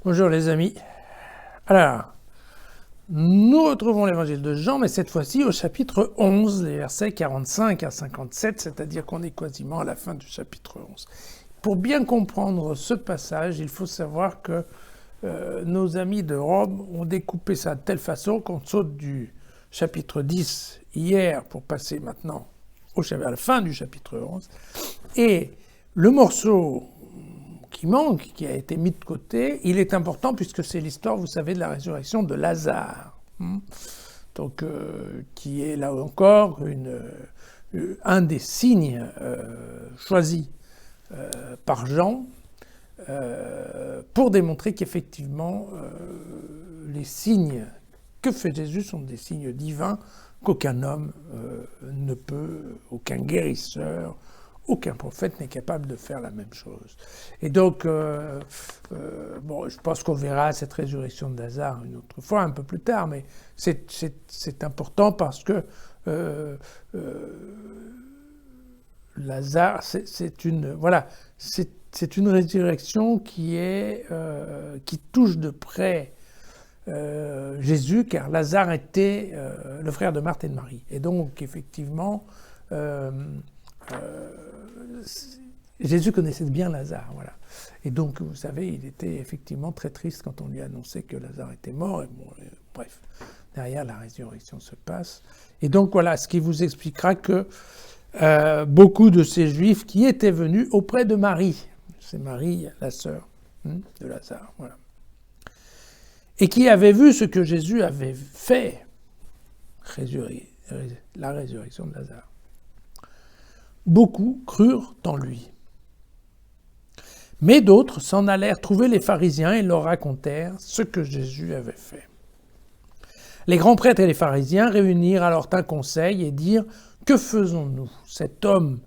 Bonjour les amis. Alors, nous retrouvons l'évangile de Jean, mais cette fois-ci au chapitre 11, les versets 45 à 57, c'est-à-dire qu'on est quasiment à la fin du chapitre 11. Pour bien comprendre ce passage, il faut savoir que nos amis de Rome ont découpé ça de telle façon qu'on saute du chapitre 10 hier pour passer maintenant à la fin du chapitre 11. Et le morceau qui manque, qui a été mis de côté, il est important puisque c'est l'histoire, vous savez, de la résurrection de Lazare. Donc, qui est là encore un des signes choisis par Jean pour démontrer qu'effectivement, les signes que fait Jésus sont des signes divins qu'aucun homme ne peut, aucun guérisseur, aucun prophète n'est capable de faire la même chose. Et donc, je pense qu'on verra cette résurrection de Lazare une autre fois, un peu plus tard, mais c'est important parce que Lazare, c'est une résurrection qui touche de près Jésus, car Lazare était le frère de Marthe et de Marie. Et donc, effectivement, Jésus connaissait bien Lazare, voilà. Et donc, vous savez, il était effectivement très triste quand on lui annonçait que Lazare était mort. Et bon, bref, derrière, la résurrection se passe. Et donc, voilà, ce qui vous expliquera que beaucoup de ces Juifs qui étaient venus auprès de Marie, c'est Marie, la sœur de Lazare, voilà, et qui avaient vu ce que Jésus avait fait, la résurrection de Lazare. Beaucoup crurent en lui. Mais d'autres s'en allèrent trouver les pharisiens et leur racontèrent ce que Jésus avait fait. Les grands prêtres et les pharisiens réunirent alors un conseil et dirent « Que faisons-nous ? Cet homme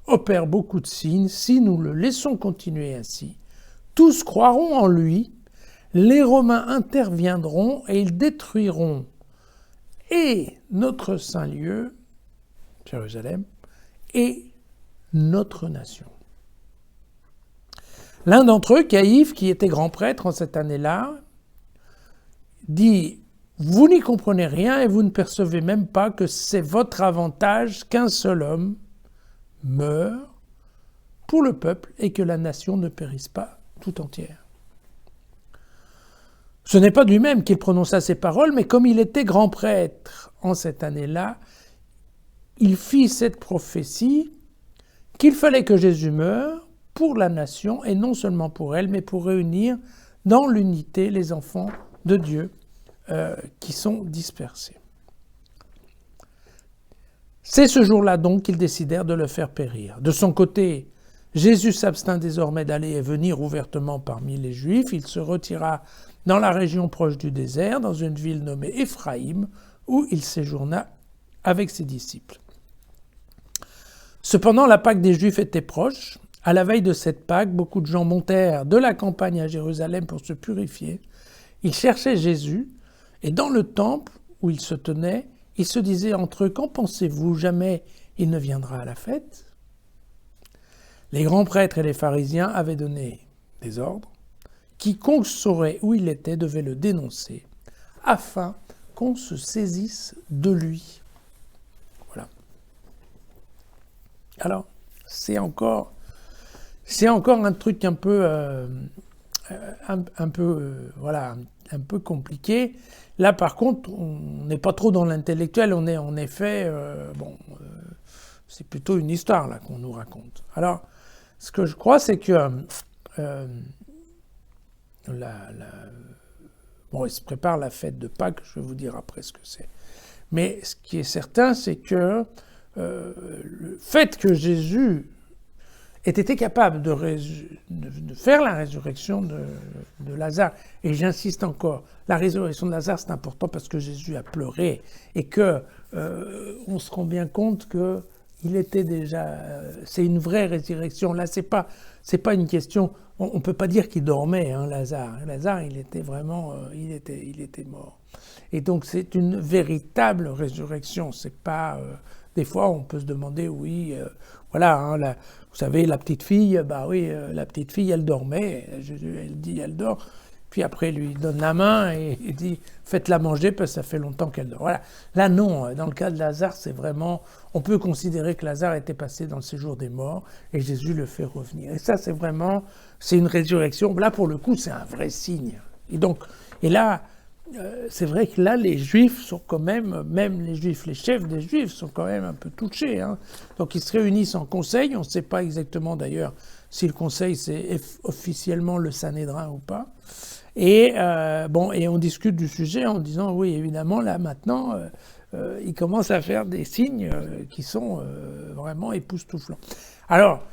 opère beaucoup de signes. Si nous le laissons continuer ainsi, tous croiront en lui. Les Romains interviendront et ils détruiront et notre saint lieu, Jérusalem, et notre nation. » L'un d'entre eux, Caïphe, qui était grand prêtre en cette année-là, dit « Vous n'y comprenez rien et vous ne percevez même pas que c'est votre avantage qu'un seul homme meure pour le peuple et que la nation ne périsse pas tout entière. » Ce n'est pas lui-même qu'il prononça ces paroles, mais comme il était grand prêtre en cette année-là, il fit cette prophétie qu'il fallait que Jésus meure pour la nation, et non seulement pour elle, mais pour réunir dans l'unité les enfants de Dieu qui sont dispersés. C'est ce jour-là donc qu'ils décidèrent de le faire périr. De son côté, Jésus s'abstint désormais d'aller et venir ouvertement parmi les Juifs. Il se retira dans la région proche du désert, dans une ville nommée Éphraïm, où il séjourna avec ses disciples. Cependant, la Pâque des Juifs était proche. À la veille de cette Pâque, beaucoup de gens montèrent de la campagne à Jérusalem pour se purifier. Ils cherchaient Jésus, et dans le temple où il se tenait, ils se disaient entre eux « Qu'en pensez-vous ? Jamais il ne viendra à la fête ?» Les grands prêtres et les pharisiens avaient donné des ordres. Quiconque saurait où il était devait le dénoncer, afin qu'on se saisisse de lui. Voilà. Alors, c'est encore un truc un peu compliqué. Là, par contre, on n'est pas trop dans l'intellectuel, on est en effet, c'est plutôt une histoire là qu'on nous raconte. Alors, ce que je crois, c'est que il se prépare la fête de Pâques, je vais vous dire après ce que c'est. Mais ce qui est certain, c'est que le fait que Jésus ait été capable de faire la résurrection de Lazare, et j'insiste encore, la résurrection de Lazare, c'est important parce que Jésus a pleuré, et que on se rend bien compte que il était déjà, c'est une vraie résurrection. Là, c'est pas une question. On peut pas dire qu'il dormait, Lazare. Lazare, il était vraiment, il était mort. Et donc, c'est une véritable résurrection. C'est pas. Des fois, on peut se demander, oui, vous savez, la petite fille, la petite fille, elle dormait. Jésus, elle dit, elle dort. puis après il lui donne la main et il dit « faites-la manger parce que ça fait longtemps qu'elle dort ». Voilà. Là non, dans le cas de Lazare, c'est vraiment, on peut considérer que Lazare était passé dans le séjour des morts et Jésus le fait revenir. Et ça c'est vraiment, c'est une résurrection. Là pour le coup c'est un vrai signe. Et là, c'est vrai que là, les Juifs sont quand même les Juifs, les chefs des Juifs sont quand même un peu touchés. Hein. Donc ils se réunissent en conseil, on ne sait pas exactement d'ailleurs si le conseil c'est officiellement le Sanhédrin ou pas. Et on discute du sujet en disant oui, évidemment, là maintenant, ils commencent à faire des signes qui sont vraiment époustouflants. Alors,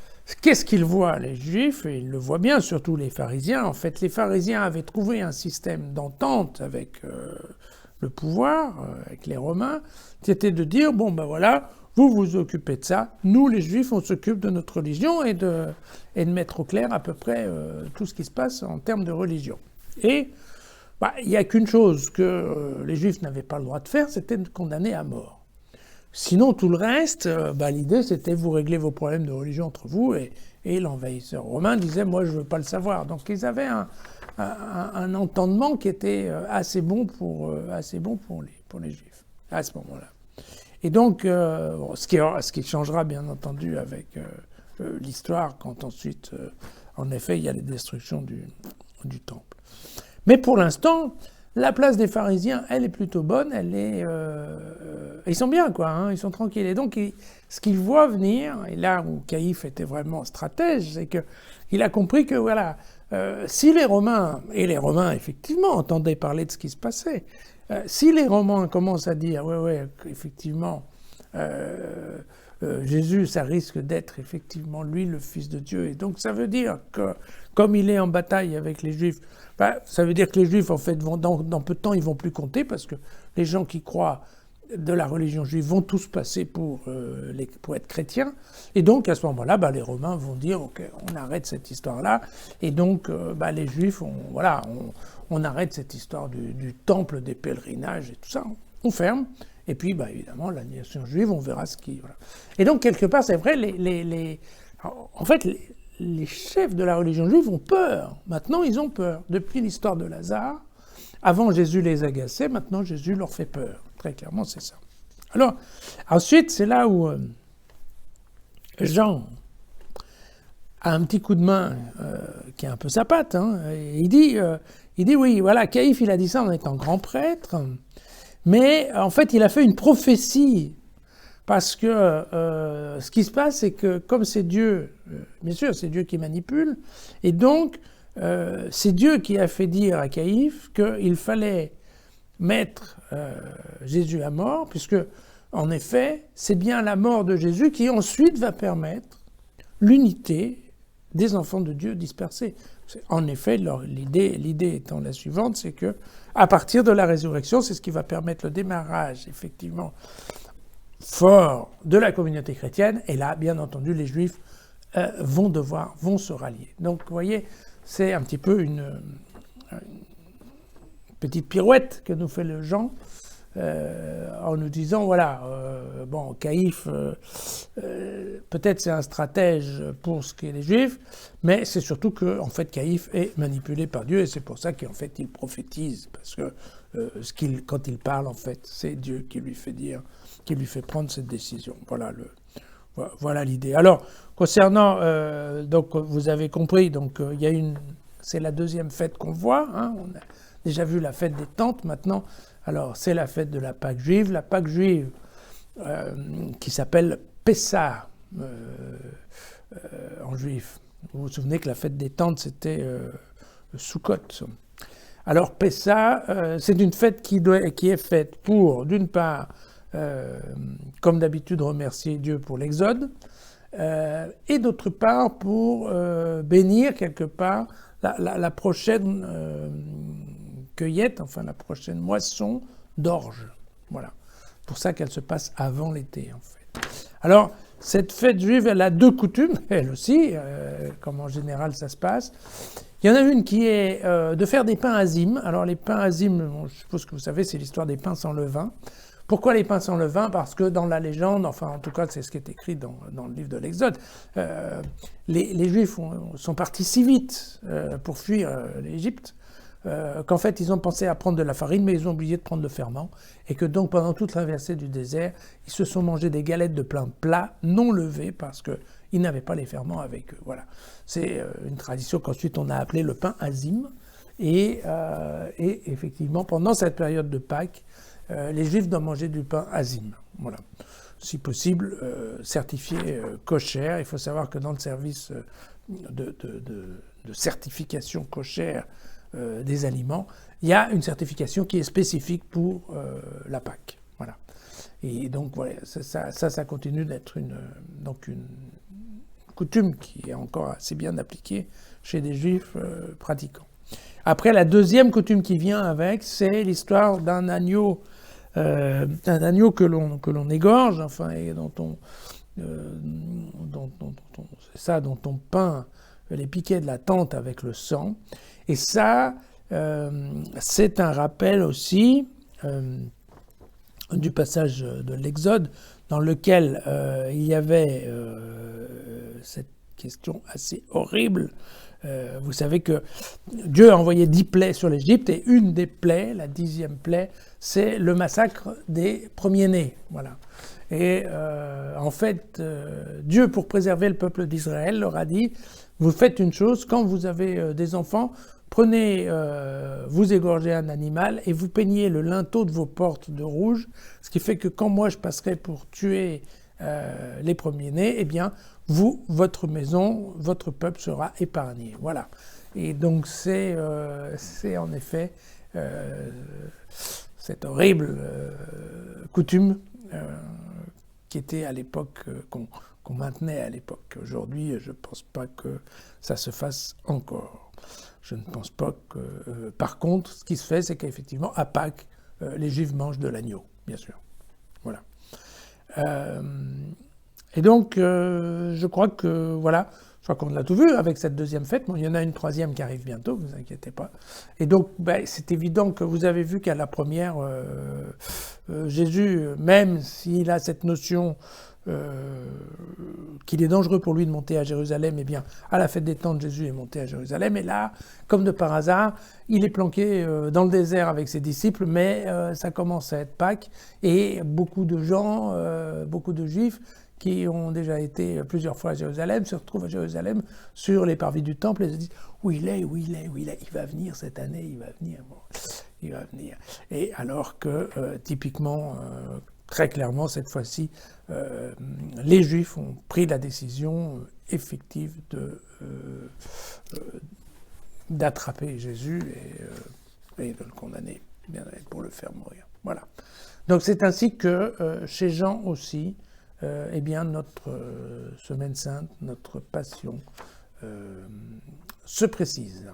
qu'est-ce qu'ils voient, les Juifs? Et ils le voient bien, surtout les pharisiens. En fait, les pharisiens avaient trouvé un système d'entente avec le pouvoir, avec les Romains, qui était de dire, bon ben voilà, vous vous occupez de ça, nous les Juifs, on s'occupe de notre religion et de mettre au clair à peu près tout ce qui se passe en termes de religion. Et il n'y a qu'une chose que les Juifs n'avaient pas le droit de faire, c'était de condamner à mort. Sinon, tout le reste, l'idée, c'était vous régler vos problèmes de religion entre vous, et l'envahisseur romain disait, moi, je ne veux pas le savoir. Donc, ils avaient un entendement qui était assez bon pour les Juifs, à ce moment-là. Et donc, ce qui changera, bien entendu, avec l'histoire, quand ensuite, en effet, il y a les destructions du temple. Mais pour l'instant, la place des pharisiens, elle est plutôt bonne, ils sont bien, quoi, hein, ils sont tranquilles. Et donc, ce qu'ils voient venir, et là où Caïphe était vraiment stratège, c'est qu'il a compris que, voilà, si les Romains, et les Romains, effectivement, entendaient parler de ce qui se passait, si les Romains commencent à dire, ouais, effectivement, Jésus, ça risque d'être effectivement lui le Fils de Dieu. Et donc ça veut dire que, comme il est en bataille avec les Juifs, ça veut dire que les Juifs, en fait, dans peu de temps, ils vont plus compter, parce que les gens qui croient de la religion juive vont tous passer pour être chrétiens. Et donc, à ce moment-là, les Romains vont dire, OK, on arrête cette histoire-là. Et donc, les Juifs, on arrête cette histoire du temple, des pèlerinages et tout ça. On ferme. Et puis, évidemment, la nation juive, on verra ce qui... Voilà. Et donc, quelque part, c'est vrai, en fait, les chefs de la religion juive ont peur. Maintenant, ils ont peur. Depuis l'histoire de Lazare, avant, Jésus les agaçait, maintenant, Jésus leur fait peur. Très clairement, c'est ça. Alors, ensuite, c'est là où Jean a un petit coup de main qui est un peu sa patte. Hein, et il dit, oui, voilà, Caïphe, il a dit ça en étant grand prêtre, mais en fait, il a fait une prophétie. Parce que ce qui se passe, c'est que comme c'est Dieu, bien sûr, c'est Dieu qui manipule, et donc c'est Dieu qui a fait dire à Caïphe qu'il fallait mettre Jésus à mort, puisque, en effet, c'est bien la mort de Jésus qui ensuite va permettre l'unité des enfants de Dieu dispersés. En effet, l'idée étant la suivante, c'est que à partir de la résurrection, c'est ce qui va permettre le démarrage, effectivement, fort de la communauté chrétienne, et là, bien entendu, les Juifs vont se rallier. Donc, vous voyez, c'est un petit peu une petite pirouette que nous fait le Jean, en nous disant, voilà, Caïphe, peut-être c'est un stratège pour ce qui est des Juifs, mais c'est surtout que, en fait, Caïphe est manipulé par Dieu, et c'est pour ça qu'en fait, il prophétise, parce que quand il parle, en fait, c'est Dieu qui lui fait dire, qui lui fait prendre cette décision. Voilà l'idée. Alors, concernant, donc vous avez compris, donc c'est la deuxième fête qu'on voit. Hein, on a déjà vu la fête des tentes. Maintenant, alors c'est la fête de la Pâque juive. La Pâque juive qui s'appelle Pessah en juif. Vous vous souvenez que la fête des tentes c'était Sukkot. Alors Pessah, c'est une fête qui est faite pour, d'une part, comme d'habitude, remercier Dieu pour l'Exode, et d'autre part pour bénir quelque part la prochaine cueillette, enfin la prochaine moisson d'orge. Voilà. C'est pour ça qu'elle se passe avant l'été, en fait. Alors, cette fête juive, elle a deux coutumes, elle aussi, comme en général ça se passe. Il y en a une qui est de faire des pains azimes. Alors les pains azimes, je suppose que vous savez, c'est l'histoire des pains sans levain. Pourquoi les pains sans levain? Parce que dans la légende, enfin en tout cas c'est ce qui est écrit dans le livre de l'Exode, les Juifs sont partis si vite pour fuir l'Égypte qu'en fait ils ont pensé à prendre de la farine, mais ils ont oublié de prendre le ferment, et que donc pendant toute la traversée du désert, ils se sont mangés des galettes de pain plat, non levées, parce qu'ils n'avaient pas les ferments avec eux. Voilà. C'est une tradition qu'ensuite on a appelée le pain azim, et effectivement, pendant cette période de Pâques, les Juifs doivent manger du pain azim. Voilà. Si possible, certifié kosher. Il faut savoir que dans le service de certification kosher des aliments, il y a une certification qui est spécifique pour la Pâque. Voilà. Et donc, voilà, ça continue d'être une coutume qui est encore assez bien appliquée chez des Juifs pratiquants. Après, la deuxième coutume qui vient avec, c'est l'histoire d'un agneau que l'on égorge, enfin, et dont on peint les piquets de la tente avec le sang. Et ça, c'est un rappel aussi du passage de l'Exode, dans lequel il y avait cette question assez horrible. Vous savez que Dieu a envoyé 10 plaies sur l'Égypte, et une des plaies, la 10e plaie, c'est le massacre des premiers-nés. Voilà. Et en fait, Dieu, pour préserver le peuple d'Israël, leur a dit, vous faites une chose, quand vous avez des enfants, prenez, vous égorgez un animal et vous peignez le linteau de vos portes de rouge, ce qui fait que quand moi je passerai pour tuer les premiers-nés, eh bien, vous, votre maison, votre peuple sera épargné. Voilà. Et donc c'est en effet cette horrible coutume qui était à l'époque, qu'on maintenait à l'époque. Aujourd'hui, je ne pense pas que ça se fasse encore. Je ne pense pas que... par contre, ce qui se fait, c'est qu'effectivement, à Pâques, les Juifs mangent de l'agneau, bien sûr. Voilà. Et donc, je crois que, voilà, je crois qu'on a tout vu avec cette deuxième fête. Bon, il y en a une troisième qui arrive bientôt, vous inquiétez pas. Et donc, c'est évident que vous avez vu qu'à la première, Jésus, même s'il a cette notion qu'il est dangereux pour lui de monter à Jérusalem, eh bien, à la fête des tentes, Jésus est monté à Jérusalem. Et là, comme de par hasard, il est planqué dans le désert avec ses disciples, mais ça commence à être Pâques. Et beaucoup de gens, beaucoup de Juifs, qui ont déjà été plusieurs fois à Jérusalem, se retrouvent à Jérusalem sur les parvis du temple et se disent « Où il est, il va venir cette année, il va venir. Bon, il va venir. » Et alors que, typiquement, très clairement, cette fois-ci, les Juifs ont pris la décision effective d'attraper Jésus et de le condamner, bien pour le faire mourir. Voilà. Donc c'est ainsi que chez Jean aussi, eh bien, notre Semaine Sainte, notre Passion se précise.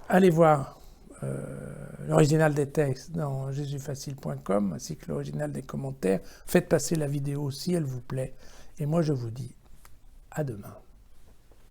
Allez voir l'original des textes dans jésusfacile.com, ainsi que l'original des commentaires. Faites passer la vidéo si elle vous plaît. Et moi, je vous dis à demain.